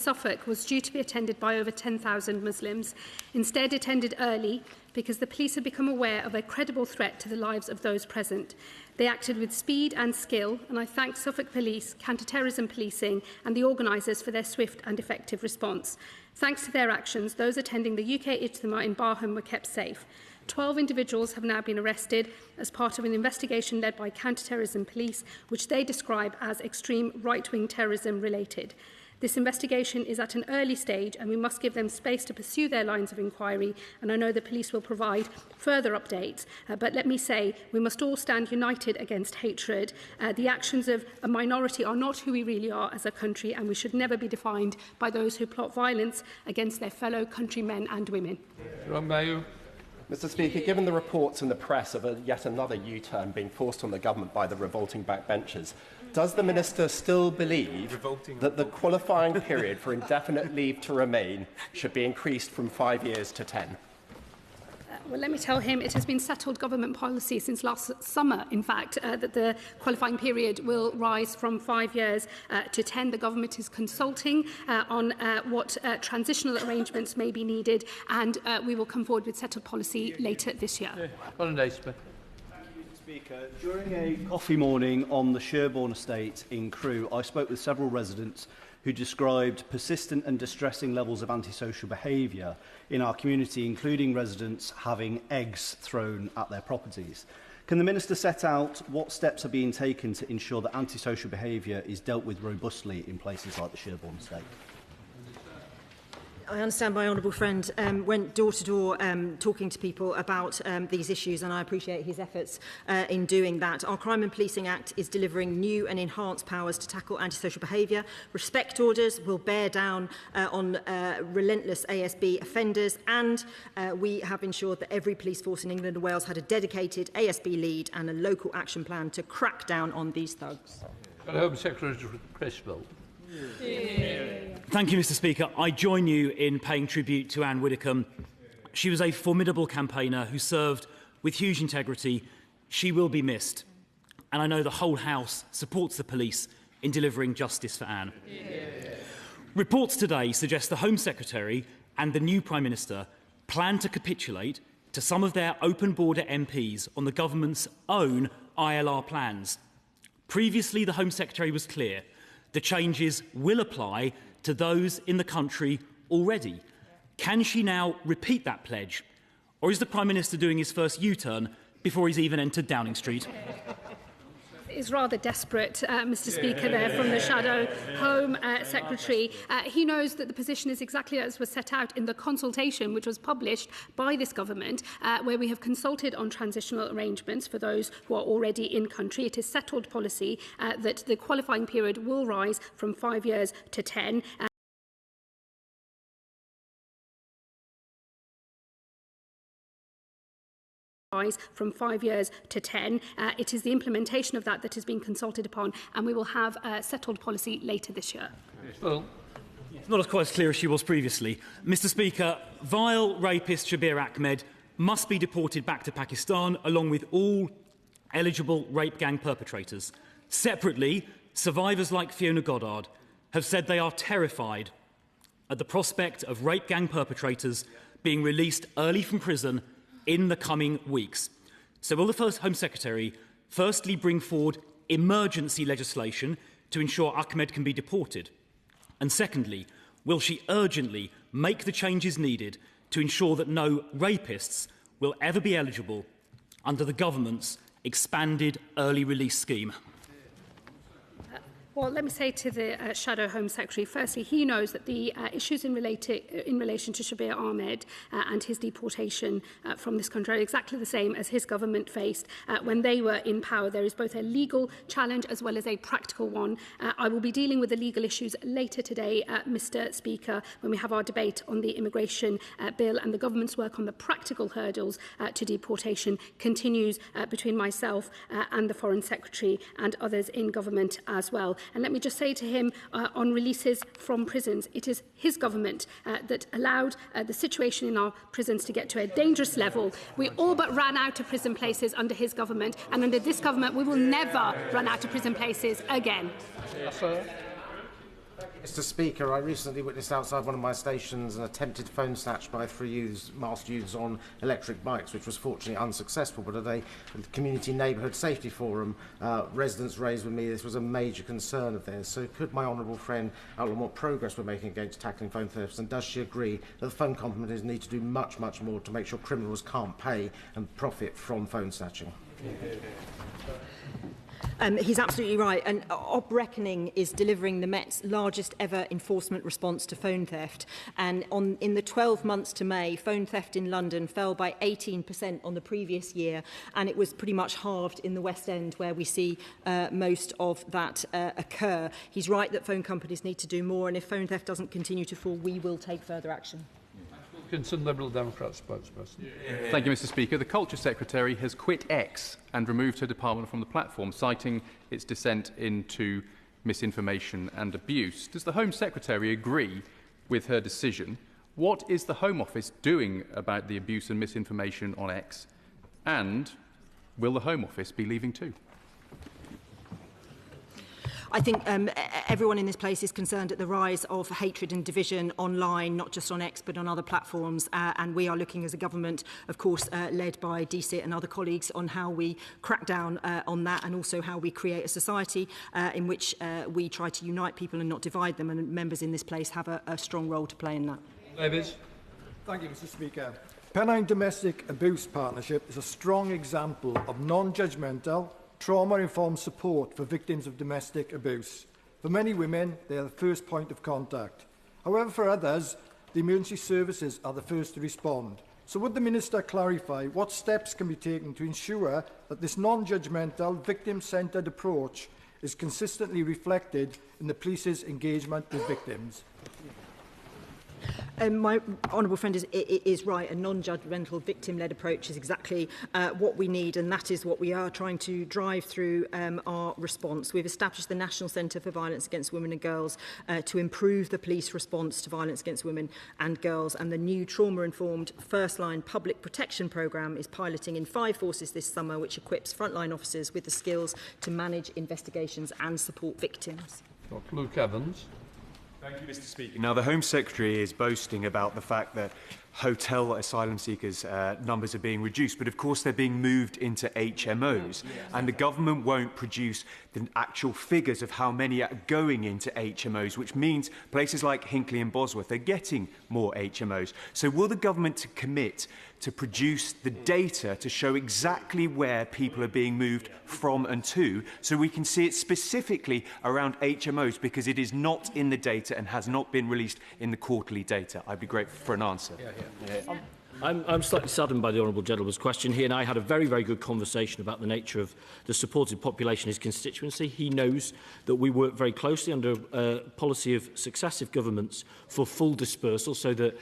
Suffolk was due to be attended by over 10,000 Muslims. Instead, it ended early because the police had become aware of a credible threat to the lives of those present. They acted with speed and skill, and I thank Suffolk Police, Counter-Terrorism Policing and the organisers for their swift and effective response. Thanks to their actions, those attending the UK Ijtima in Barham were kept safe. 12 individuals have now been arrested as part of an investigation led by Counter-Terrorism Police, which they describe as extreme right-wing terrorism related. This investigation is at an early stage and we must give them space to pursue their lines of inquiry, and I know the police will provide further updates. But let me say, we must all stand united against hatred. The actions of a minority are not who we really are as a country, and we should never be defined by those who plot violence against their fellow countrymen and women. Mr Speaker, given the reports in the press of yet another U-turn being forced on the government by the revolting backbenchers, does the Minister still believe that the qualifying period for indefinite leave to remain should be increased from 5 years to 10? Well, let me tell him it has been settled government policy since last summer, in fact, that the qualifying period will rise from 5 years to 10. The government is consulting on what transitional arrangements may be needed, and we will come forward with settled policy later this year. Speaker, during a coffee morning on the Sherborne estate in Crewe, I spoke with several residents who described persistent and distressing levels of antisocial behaviour in our community, including residents having eggs thrown at their properties. Can the Minister set out what steps are being taken to ensure that antisocial behaviour is dealt with robustly in places like the Sherborne estate? I understand my honourable friend went door to door talking to people about these issues, and I appreciate his efforts in doing that. Our Crime and Policing Act is delivering new and enhanced powers to tackle antisocial behaviour. Respect orders will bear down on relentless ASB offenders, and we have ensured that every police force in England and Wales had a dedicated ASB lead and a local action plan to crack down on these thugs. Home Secretary Criswell. Thank you, Mr Speaker. I join you in paying tribute to Anne Widdecombe. She was a formidable campaigner who served with huge integrity. She will be missed. And I know the whole House supports the police in delivering justice for Anne. Reports today suggest the Home Secretary and the new Prime Minister plan to capitulate to some of their open border MPs on the government's own ILR plans. Previously, the Home Secretary was clear. The changes will apply to those in the country already. Can she now repeat that pledge? Or is the Prime Minister doing his first U-turn before he's even entered Downing Street? Is rather desperate, Mr Speaker, there from the Shadow Home Secretary. He knows that the position is exactly as was set out in the consultation which was published by this government, where we have consulted on transitional arrangements for those who are already in country. It is settled policy that the qualifying period will rise from 5 years to 10. From 5 years to 10. It is the implementation of that that is being consulted upon, and we will have a settled policy later this year. Well, it's not quite as clear as she was previously. Mr Speaker, vile rapist Shabir Ahmed must be deported back to Pakistan along with all eligible rape gang perpetrators. Separately, survivors like Fiona Goddard have said they are terrified at the prospect of rape gang perpetrators being released early from prison in the coming weeks. So will the first Home Secretary firstly bring forward emergency legislation to ensure Ahmed can be deported? And secondly, will she urgently make the changes needed to ensure that no rapists will ever be eligible under the government's expanded early release scheme? Well, let me say to the Shadow Home Secretary, firstly, he knows that the issues in relation to Shabir Ahmed and his deportation from this country are exactly the same as his government faced when they were in power. There is both a legal challenge as well as a practical one. I will be dealing with the legal issues later today, Mr Speaker, when we have our debate on the immigration bill, and the government's work on the practical hurdles to deportation continues between myself and the Foreign Secretary and others in government as well. And let me just say to him on releases from prisons, it is his government that allowed the situation in our prisons to get to a dangerous level. We all but ran out of prison places under his government, and under this government we will never run out of prison places again. Mr. Speaker, I recently witnessed outside one of my stations an attempted phone snatch by 3 masked youths on electric bikes, which was fortunately unsuccessful. But at a community neighbourhood safety forum, residents raised with me this was a major concern of theirs. So could my honourable friend outline what progress we're making against tackling phone thefts, and does she agree that the phone companies need to do much, much more to make sure criminals can't pay and profit from phone snatching? He's absolutely right, and Op Reckoning is delivering the Met's largest ever enforcement response to phone theft. And in the 12 months to May, phone theft in London fell by 18% on the previous year, and it was pretty much halved in the West End, where we see most of that occur. He's right that phone companies need to do more, and if phone theft doesn't continue to fall, we will take further action. Wilkinson, Liberal Democrat spokesperson. Thank you, Mr. Speaker. The Culture Secretary has quit X and removed her department from the platform, citing its descent into misinformation and abuse. Does the Home Secretary agree with her decision? What is the Home Office doing about the abuse and misinformation on X? And will the Home Office be leaving too? I think everyone in this place is concerned at the rise of hatred and division online, not just on X, but on other platforms. And we are looking as a government, of course, led by DCIT and other colleagues, on how we crack down on that, and also how we create a society in which we try to unite people and not divide them. And members in this place have a strong role to play in that. Davies. Thank you, Mr. Speaker. Pennine Domestic Abuse Partnership is a strong example of non-judgmental, trauma-informed support for victims of domestic abuse. For many women, they are the first point of contact. However, for others, the emergency services are the first to respond. So would the Minister clarify what steps can be taken to ensure that this non-judgmental, victim-centred approach is consistently reflected in the police's engagement with victims? My honourable friend is right. A non-judgmental, victim-led approach is exactly what we need, and that is what we are trying to drive through our response. We've established the National Centre for Violence Against Women and Girls to improve the police response to violence against women and girls, and the new trauma-informed first-line public protection programme is piloting in 5 forces this summer, which equips frontline officers with the skills to manage investigations and support victims. Dr. Luke Evans. Thank you, Mr. Speaker. Now, the Home Secretary is boasting about the fact that hotel asylum seekers' numbers are being reduced, but of course they're being moved into HMOs, and the government won't produce the actual figures of how many are going into HMOs, which means places like Hinckley and Bosworth are getting more HMOs. So will the government commit to produce the data to show exactly where people are being moved from and to, so we can see it specifically around HMOs, because it is not in the data and has not been released in the quarterly data? I'd be grateful for an answer. I'm slightly saddened by the Honourable Gentleman's question. He and I had a very, very good conversation about the nature of the supported population in his constituency. He knows that we work very closely under a policy of successive governments for full dispersal, so that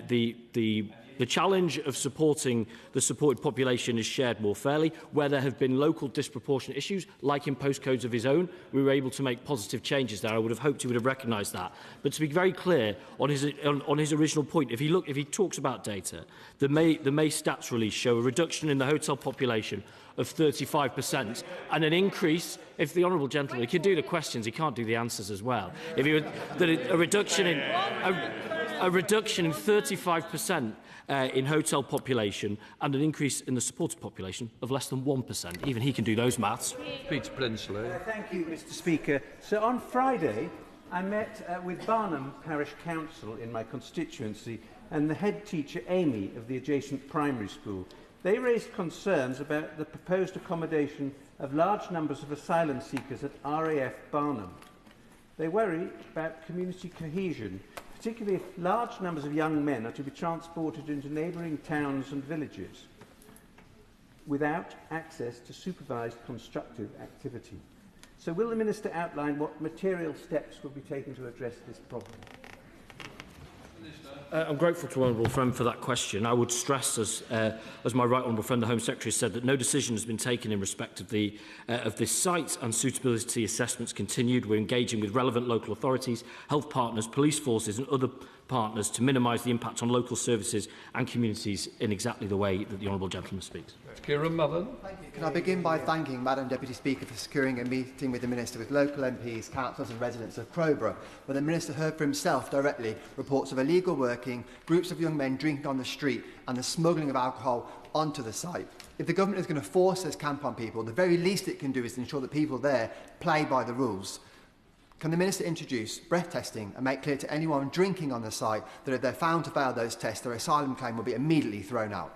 the challenge of supporting the supported population is shared more fairly. Where there have been local disproportionate issues, like in postcodes of his own, we were able to make positive changes there. I would have hoped he would have recognised that. But to be very clear on his original point, if he talks about data, the May stats release show a reduction in the hotel population of 35% and an increase. If the Honourable Gentleman, he can do the questions, he can't do the answers as well. If he would, a reduction in 35% in hotel population and an increase in the supported population of less than 1%. Even he can do those maths. Peter Prinsley. Thank you, Mr. Speaker. So on Friday, I met with Barnham Parish Council in my constituency and the head teacher, Amy, of the adjacent primary school. They raised concerns about the proposed accommodation of large numbers of asylum seekers at RAF Barnham. They worry about community cohesion, particularly if large numbers of young men are to be transported into neighbouring towns and villages without access to supervised constructive activity. So will the Minister outline what material steps will be taken to address this problem? I'm grateful to Honourable Friend for that question. I would stress, as my right Honourable Friend, the Home Secretary, said, that no decision has been taken in respect of this site, and suitability assessments continued. We're engaging with relevant local authorities, health partners, police forces and other partners to minimise the impact on local services and communities in exactly the way that the Honourable Gentleman speaks. Kieran Mullen. Thank you. Can I begin by thanking Madam Deputy Speaker for securing a meeting with the Minister with local MPs, councillors and residents of Crowborough, where the Minister heard for himself directly reports of illegal working, groups of young men drinking on the street and the smuggling of alcohol onto the site. If the government is going to force this camp on people, the very least it can do is ensure that people there play by the rules. Can the Minister introduce breath testing and make clear to anyone drinking on the site that if they're found to fail those tests, their asylum claim will be immediately thrown out?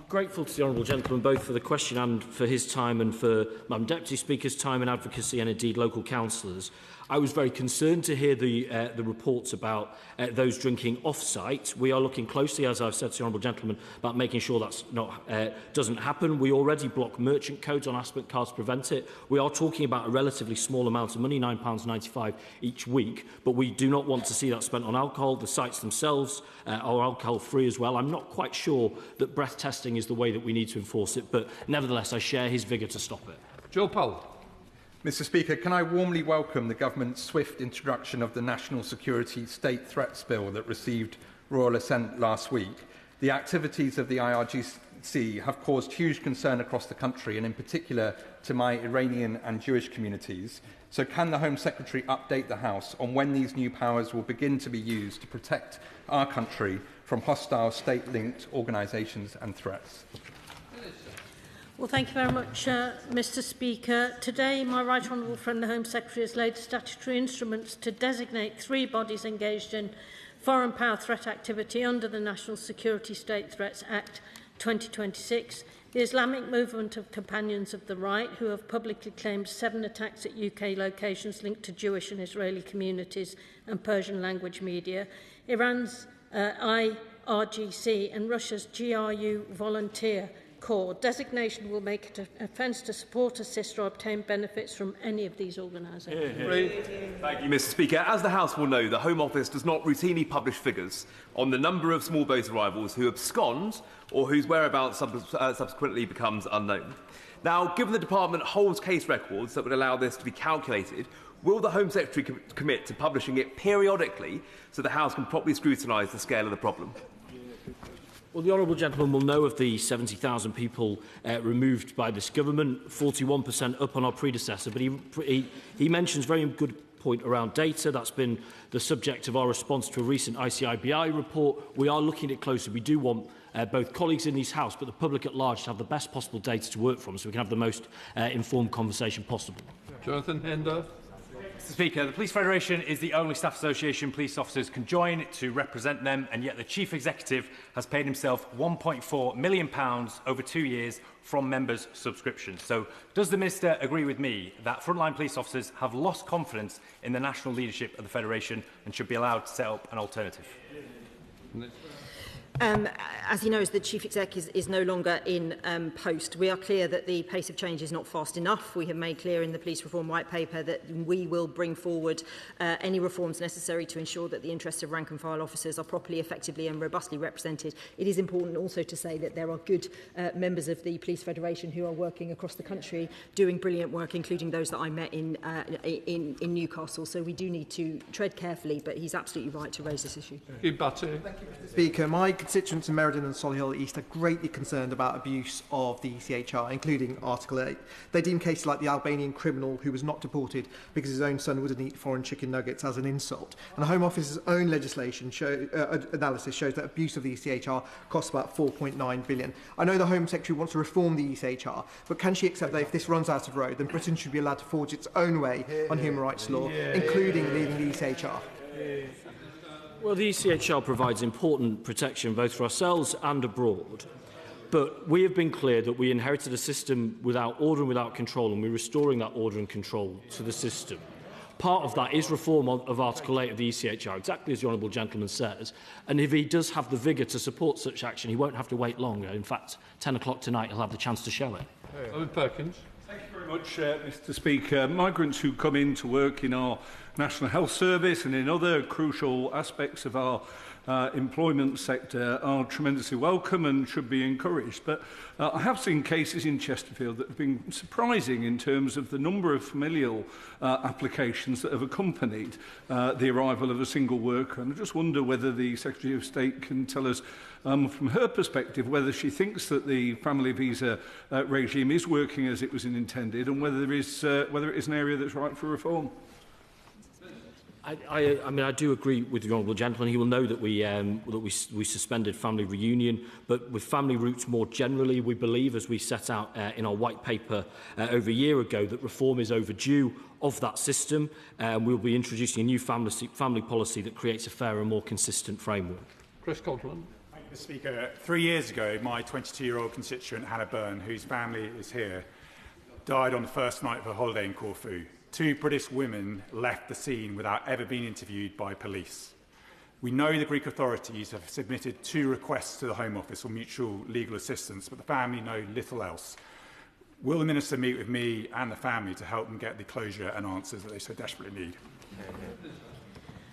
Grateful to the Honourable Gentleman both for the question and for his time, and for Madam Deputy Speaker's time and advocacy, and indeed local councillors. I was very concerned to hear the reports about those drinking off-site. We are looking closely, as I've said to the Honourable Gentleman, about making sure that's not doesn't happen. We already block merchant codes on aspect cards to prevent it. We are talking about a relatively small amount of money, £9.95 each week, but we do not want to see that spent on alcohol. The sites themselves are alcohol-free as well. I'm not quite sure that breath testing is the way that we need to enforce it, but nevertheless I share his vigour to stop it. Joe Powell. Mr Speaker, can I warmly welcome the Government's swift introduction of the National Security State Threats Bill that received royal assent last week. The activities of the IRGC have caused huge concern across the country, and in particular to my Iranian and Jewish communities. So can the Home Secretary update the House on when these new powers will begin to be used to protect our country from hostile state-linked organisations and threats? Well, thank you very much, Mr Speaker. Today, my right honourable friend, the Home Secretary, has laid statutory instruments to designate 3 bodies engaged in foreign power threat activity under the National Security State Threats Act 2026. The Islamic Movement of Companions of the Right, who have publicly claimed 7 attacks at UK locations linked to Jewish and Israeli communities and Persian language media. Iran's IRGC and Russia's GRU volunteer Corps. Designation will make it an offence to support, assist or obtain benefits from any of these organisations. Thank you, Mr Speaker. As the House will know, the Home Office does not routinely publish figures on the number of small boat arrivals who abscond or whose whereabouts subsequently becomes unknown. Now, given the Department holds case records that would allow this to be calculated, will the Home Secretary commit to publishing it periodically so the House can properly scrutinise the scale of the problem? Well, the Honourable Gentleman will know of the 70,000 people removed by this government, 41% up on our predecessor, but he mentions very good point around data. That's been the subject of our response to a recent ICIBI report. We are looking at it closely. We do want both colleagues in this House but the public at large to have the best possible data to work from so we can have the most informed conversation possible. Jonathan Hender. Mr Speaker, the Police Federation is the only staff association police officers can join to represent them, and yet the Chief Executive has paid himself £1.4 million over 2 years from members' subscriptions. So does the Minister agree with me that frontline police officers have lost confidence in the national leadership of the Federation and should be allowed to set up an alternative? As he knows, the Chief Exec is no longer in post. We are clear that the pace of change is not fast enough. We have made clear in the Police Reform White Paper that we will bring forward any reforms necessary to ensure that the interests of rank and file officers are properly, effectively and robustly represented. It is important also to say that there are good members of the Police Federation who are working across the country doing brilliant work, including those that I met in Newcastle. So we do need to tread carefully, but he's absolutely right to raise this issue. Thank you, Mr Speaker. My constituents in Meriden and Solihull East are greatly concerned about abuse of the ECHR, including Article 8. They deem cases like the Albanian criminal who was not deported because his own son wouldn't eat foreign chicken nuggets as an insult. And the Home Office's own legislation analysis shows that abuse of the ECHR costs about £4.9 billion. I know the Home Secretary wants to reform the ECHR, but can she accept that if this runs out of road, then Britain should be allowed to forge its own way on human rights law, including leaving the ECHR? Well, the ECHR provides important protection both for ourselves and abroad. But we have been clear that we inherited a system without order and without control, and we're restoring that order and control to the system. Part of that is reform of Article 8 of the ECHR, exactly as the Honourable Gentleman says. And if he does have the vigour to support such action, he won't have to wait longer. In fact, 10 o'clock tonight, he'll have the chance to show it. Owen Perkins. Thank you very much, Mr Speaker. Migrants who come in to work in our National Health Service and in other crucial aspects of our employment sector are tremendously welcome and should be encouraged. But I have seen cases in Chesterfield that have been surprising in terms of the number of familial applications that have accompanied the arrival of a single worker. And I just wonder whether the Secretary of State can tell us from her perspective whether she thinks that the family visa regime is working as it was intended and whether it is an area that's right for reform. I mean, I do agree with the honourable gentleman. He will know that we suspended family reunion, but with family roots more generally, we believe, as we set out in our white paper over a year ago, that reform is overdue of that system. We'll be introducing a new family policy that creates a fairer and more consistent framework. Chris Cotland. Thank you, Mr. Speaker. 3 years ago, my 22-year-old constituent Hannah Byrne, whose family is here, died on the first night of her holiday in Corfu. 2 British women left the scene without ever being interviewed by police. We know the Greek authorities have submitted 2 requests to the Home Office for mutual legal assistance, but the family know little else. Will the Minister meet with me and the family to help them get the closure and answers that they so desperately need?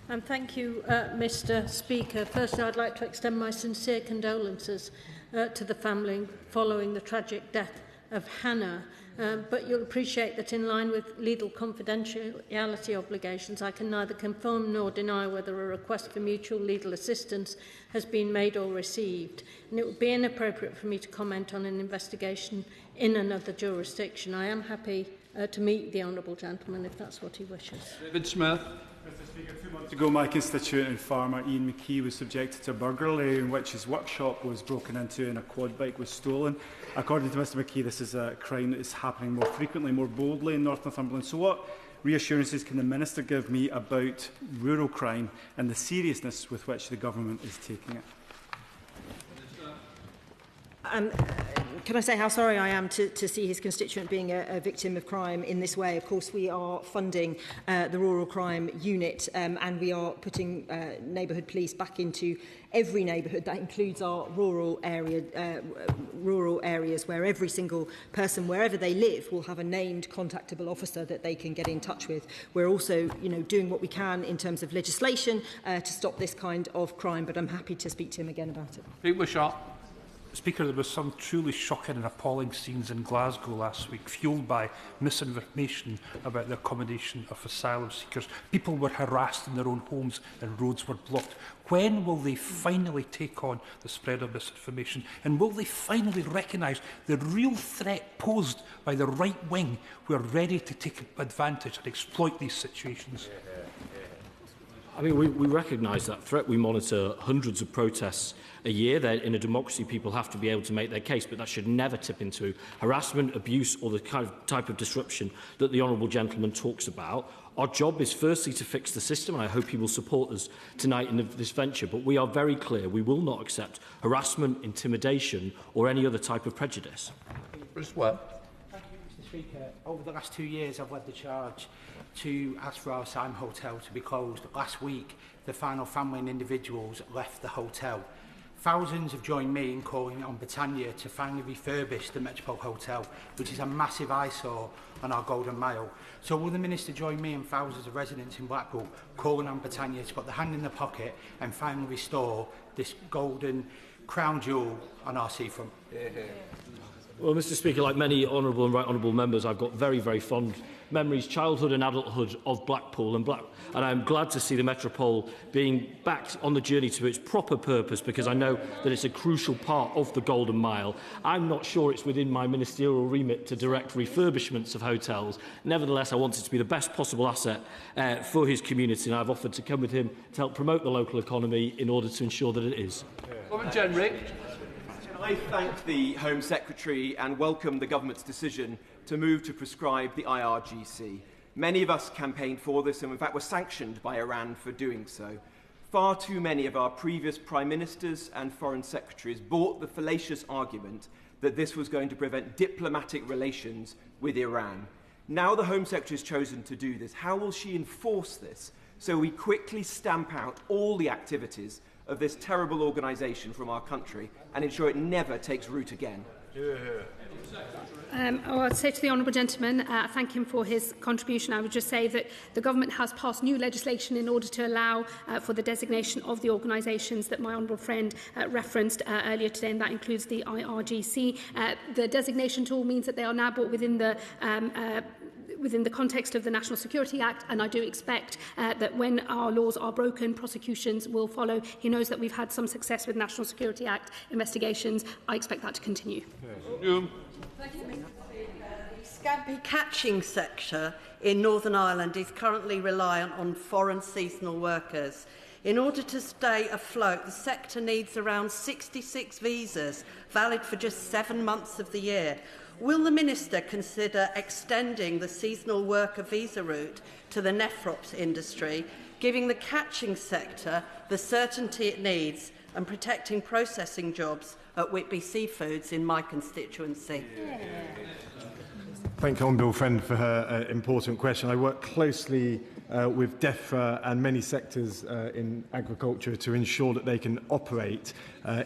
And thank you, Mr. Speaker. Firstly, I'd like to extend my sincere condolences to the family following the tragic death of Hannah. But you'll appreciate that in line with legal confidentiality obligations, I can neither confirm nor deny whether a request for mutual legal assistance has been made or received. And it would be inappropriate for me to comment on an investigation in another jurisdiction. I am happy to meet the honourable gentleman if that's what he wishes. David Smith. Mr. Speaker, 2 months ago, my constituent and farmer Ian McKee was subjected to a burglary in which his workshop was broken into and a quad bike was stolen. According to Mr McKee, this is a crime that is happening more frequently, more boldly in North Northumberland. So what reassurances can the Minister give me about rural crime and the seriousness with which the government is taking it? Can I say how sorry I am to see his constituent being a victim of crime in this way? Of course, we are funding the Rural Crime Unit and we are putting neighbourhood police back into every neighbourhood. That includes our rural areas where every single person, wherever they live, will have a named contactable officer that they can get in touch with. We're also doing what we can in terms of legislation to stop this kind of crime, but I'm happy to speak to him again about it. Pete Wishart. Speaker, there was some truly shocking and appalling scenes in Glasgow last week, fuelled by misinformation about the accommodation of asylum seekers. People were harassed in their own homes and roads were blocked. When will they finally take on the spread of misinformation? And will they finally recognise the real threat posed by the right wing who are ready to take advantage and exploit these situations? I mean, we recognise that threat. We monitor hundreds of protests a year. In a democracy, people have to be able to make their case, but that should never tip into harassment, abuse, or the type of disruption that the honourable gentleman talks about. Our job is firstly to fix the system, and I hope he will support us tonight in this venture, but we are very clear we will not accept harassment, intimidation, or any other type of prejudice. Bruce Webb. Thank you, Mr. Speaker. Over the last 2 years, I've led the charge to ask for our Asylum Hotel to be closed. Last week, the final family and individuals left the hotel. Thousands have joined me in calling on Britannia to finally refurbish the Metropole Hotel, which is a massive eyesore on our Golden Mile. So will the Minister join me and thousands of residents in Blackpool calling on Britannia to put the hand in the pocket and finally restore this golden crown jewel on our seafront? Well, Mr. Speaker, like many honourable and right honourable members, I've got very, very fond memories, childhood and adulthood, of Blackpool. And I'm glad to see the Metropole being back on the journey to its proper purpose, because I know that it's a crucial part of the Golden Mile. I'm not sure it's within my ministerial remit to direct refurbishments of hotels. Nevertheless, I want it to be the best possible asset for his community, and I've offered to come with him to help promote the local economy in order to ensure that it is. I thank the Home Secretary and welcome the Government's decision to move to prescribe the IRGC. Many of us campaigned for this and in fact were sanctioned by Iran for doing so. Far too many of our previous Prime Ministers and Foreign Secretaries bought the fallacious argument that this was going to prevent diplomatic relations with Iran. Now the Home Secretary has chosen to do this. How will she enforce this so we quickly stamp out all the activities of this terrible organisation from our country and ensure it never takes root again? I'd say to the honourable gentleman, thank him for his contribution. I would just say that the government has passed new legislation in order to allow for the designation of the organisations that my honourable friend referenced earlier today, and that includes the IRGC. The designation tool means that they are now brought within the context of the National Security Act, and I do expect that when our laws are broken, prosecutions will follow. He knows that we've had some success with National Security Act investigations. I expect that to continue. The scampi catching sector in Northern Ireland is currently reliant on foreign seasonal workers. In order to stay afloat, the sector needs around 66 visas, valid for just 7 months of the year. Will the Minister consider extending the seasonal worker visa route to the nephrops industry, giving the catching sector the certainty it needs and protecting processing jobs at Whitby Seafoods in my constituency? Thank you, Honourable Friend, for her important question. I work closely with DEFRA and many sectors in agriculture to ensure that they can operate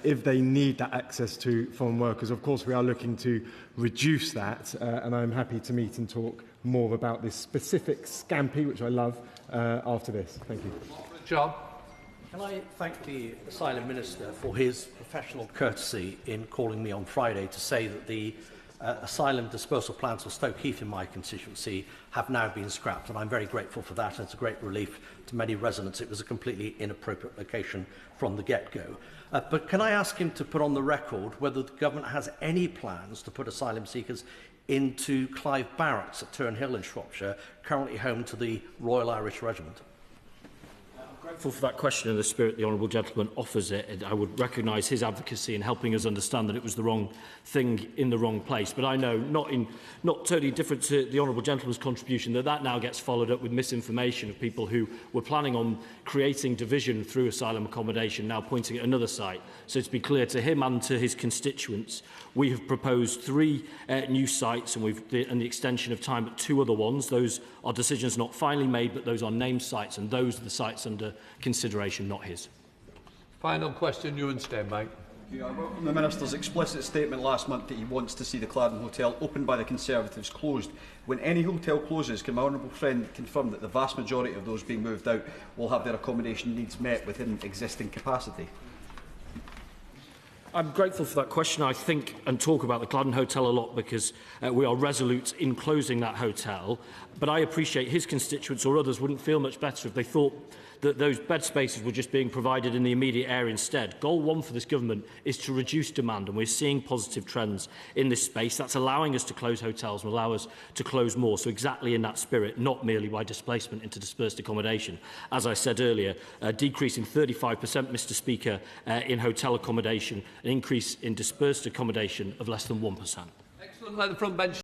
if they need that access to foreign workers. Of course, we are looking to reduce that, and I'm happy to meet and talk more about this specific scampi, which I love, after this. Thank you. John. Can I thank the Asylum Minister for his professional courtesy in calling me on Friday to say that the asylum dispersal plans for Stoke Heath in my constituency have now been scrapped, and I'm very grateful for that, and it's a great relief to many residents. It was a completely inappropriate location from the get-go. But can I ask him to put on the record whether the government has any plans to put asylum seekers into Clive Barracks at Turnhill in Shropshire, currently home to the Royal Irish Regiment? Grateful for that question in the spirit the honourable gentleman offers it. And I would recognise his advocacy in helping us understand that it was the wrong thing in the wrong place. But I know, not totally different to the honourable gentleman's contribution, that now gets followed up with misinformation of people who were planning on creating division through asylum accommodation, now pointing at another site. So to be clear to him and to his constituents, we have proposed 3 new sites, and the extension of time at 2 other ones. Those are decisions not finally made, but those are named sites, and those are the sites under consideration, not his. Final question, Ewan Steinbank. I welcome the Minister's explicit statement last month that he wants to see the Clarendon Hotel opened by the Conservatives closed. When any hotel closes, can my honourable friend confirm that the vast majority of those being moved out will have their accommodation needs met within existing capacity? I'm grateful for that question. I think and talk about the Clarendon Hotel a lot because we are resolute in closing that hotel. But I appreciate his constituents or others wouldn't feel much better if they thought that those bed spaces were just being provided in the immediate area instead. Goal 1 for this government is to reduce demand, and we're seeing positive trends in this space. That's allowing us to close hotels and allow us to close more. So exactly in that spirit, not merely by displacement into dispersed accommodation. As I said earlier, a decrease in 35%, Mr Speaker, in hotel accommodation, an increase in dispersed accommodation of less than 1%. Excellent. Let the front bench